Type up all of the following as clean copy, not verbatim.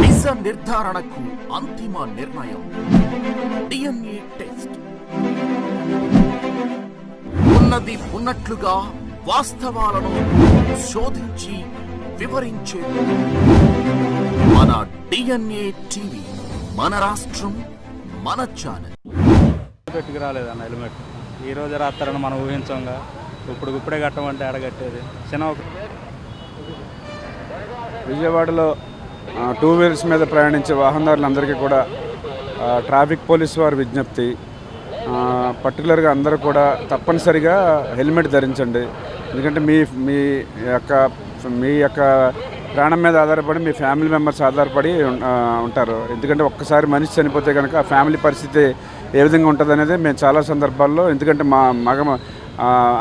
నిజ నిర్ధారణకు అంతిమ నిర్ణయం డిఎన్ఏ టెస్ట్. ఉన్నది ఉన్నట్లుగా వాస్తవాలను శోధించి వివరించేది మన డిఎన్ఏ టీవీ. మన రాష్ట్రం, మన ఛానల్. పెట్టుకు రాలేదన్న హెల్మెట్ ఈ రోజు రాత్రని మనం ఊహించంగా ఇప్పుడే కట్టమంటే అడగట్టేది చిన్న విజయవాడలో టూ వీలర్స్ మీద ప్రయాణించే వాహనదారులందరికీ కూడా ట్రాఫిక్ పోలీసు వారి విజ్ఞప్తి, పర్టికులర్గా అందరూ కూడా తప్పనిసరిగా హెల్మెట్ ధరించండి. ఎందుకంటే మీ యొక్క ప్రాణం మీద ఆధారపడి మీ ఫ్యామిలీ మెంబర్స్ ఆధారపడి ఉంటారు. ఎందుకంటే ఒక్కసారి మనిషి చనిపోతే కనుక ఆ ఫ్యామిలీ పరిస్థితి ఏ విధంగా ఉంటుంది అనేది మేము చాలా సందర్భాల్లో, ఎందుకంటే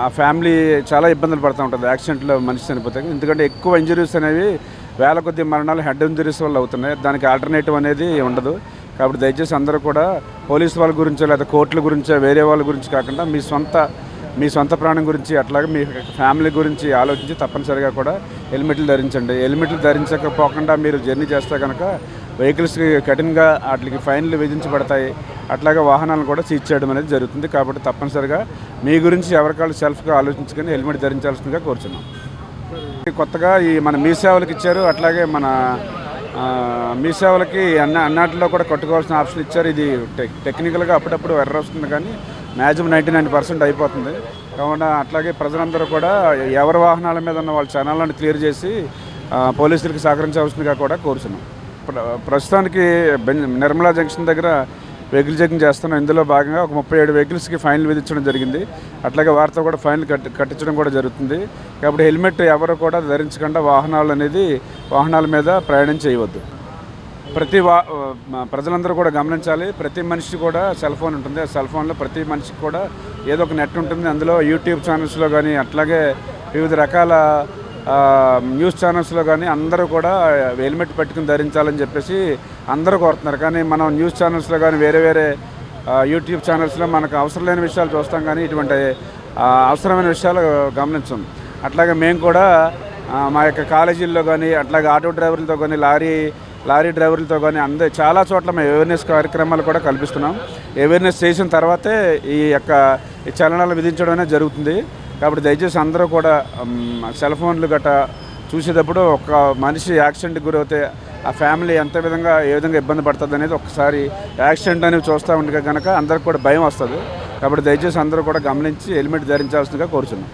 ఆ ఫ్యామిలీ చాలా ఇబ్బందులు పడుతూ ఉంటుంది యాక్సిడెంట్లో మనిషి చనిపోతే. ఎందుకంటే ఎక్కువ ఇంజరీస్ అనేవి వేల కొద్ది మరణాలు హెడ్ ఇంజరీస్ వల్ల అవుతున్నాయి. దానికి ఆల్టర్నేటివ్ అనేది ఉండదు. కాబట్టి దయచేసి అందరూ కూడా పోలీసు వాళ్ళ గురించో లేదా కోర్టుల గురించో వేరే వాళ్ళ గురించి కాకుండా మీ సొంత ప్రాణం గురించి అట్లాగే మీ ఫ్యామిలీ గురించి ఆలోచించి తప్పనిసరిగా కూడా హెల్మెట్లు ధరించండి. హెల్మెట్లు ధరించకపోకుండా మీరు జర్నీ చేస్తే కనుక వెహికల్స్కి కఠినంగా వాటికి ఫైన్లు విధించబడతాయి. అట్లాగే వాహనాలను కూడా సీజ్ చేయడం అనేది జరుగుతుంది. కాబట్టి తప్పనిసరిగా మీ గురించి ఎవరికాళ్ళు సెల్ఫ్గా ఆలోచించుకొని హెల్మెట్ ధరించాల్సిందిగా కోరుచున్నాం. కొత్తగా మన మీ సేవలకు ఇచ్చారు. అట్లాగే మన మీ సేవలకి అన్నిటిలో కూడా కట్టుకోవాల్సిన ఆప్షన్ ఇచ్చారు. ఇది టెక్నికల్గా అప్పుడప్పుడు ఎర్ర వస్తుంది, కానీ మ్యాక్సిమం 99% అయిపోతుంది. కావున అట్లాగే ప్రజలందరూ కూడా ఎవరి వాహనాల మీద ఉన్న వాళ్ళ ఛానళ్ళను క్లియర్ చేసి పోలీసులకి సహకరించవలసిందిగా కూడా కోరుచున్నాం. ప్రస్తుతానికి నిర్మలా జంక్షన్ దగ్గర వెహికల్ చెకింగ్ చేస్తున్నాం. ఇందులో భాగంగా ఒక 37 వెహికల్స్కి ఫైన్లు విధించడం జరిగింది. అట్లాగే వారితో కూడా ఫైన్లు కట్టించడం కూడా జరుగుతుంది. కాబట్టి హెల్మెట్ ఎవరు కూడా ధరించకుండా వాహనాల మీద ప్రయాణం చేయవద్దు. ప్రజలందరూ కూడా గమనించాలి. ప్రతి మనిషి కూడా సెల్ ఫోన్ ఉంటుంది. ఆ సెల్ ఫోన్లో ప్రతి మనిషికి కూడా ఏదో ఒక నెట్ ఉంటుంది. అందులో యూట్యూబ్ ఛానల్స్లో కానీ అట్లాగే వివిధ రకాల న్యూస్ ఛానల్స్లో కానీ అందరూ కూడా హెల్మెట్ పెట్టుకుని ధరించాలని చెప్పేసి అందరూ కోరుతున్నారు. కానీ మనం న్యూస్ ఛానల్స్లో కానీ వేరే యూట్యూబ్ ఛానల్స్లో మనకు అవసరం లేని విషయాలు చూస్తాం, కానీ ఇటువంటి అవసరమైన విషయాలు గమనించాం. అట్లాగే మేము కూడా మా యొక్క కాలేజీల్లో కానీ అట్లాగే ఆటో డ్రైవర్లతో కానీ లారీ డ్రైవర్లతో కానీ చాలా చోట్ల మేము అవేర్నెస్ కార్యక్రమాలు కూడా కల్పిస్తున్నాం. అవేర్నెస్ చేసిన తర్వాతే ఈ చలనాలు విధించడం అనేది జరుగుతుంది. కాబట్టి దయచేసి అందరూ కూడా సెల్ ఫోన్లు గట్రా చూసేటప్పుడు ఒక మనిషి యాక్సిడెంట్కి గురైతే ఆ ఫ్యామిలీ ఏ విధంగా ఇబ్బంది పడుతుంది అనేది ఒకసారి యాక్సిడెంట్ అనేవి చూస్తూ ఉంటే కనుక అందరికి కూడా భయం వస్తుంది. కాబట్టి దయచేసి అందరూ కూడా గమనించి హెల్మెట్ ధరించాల్సిందిగా కోరుచున్నాం.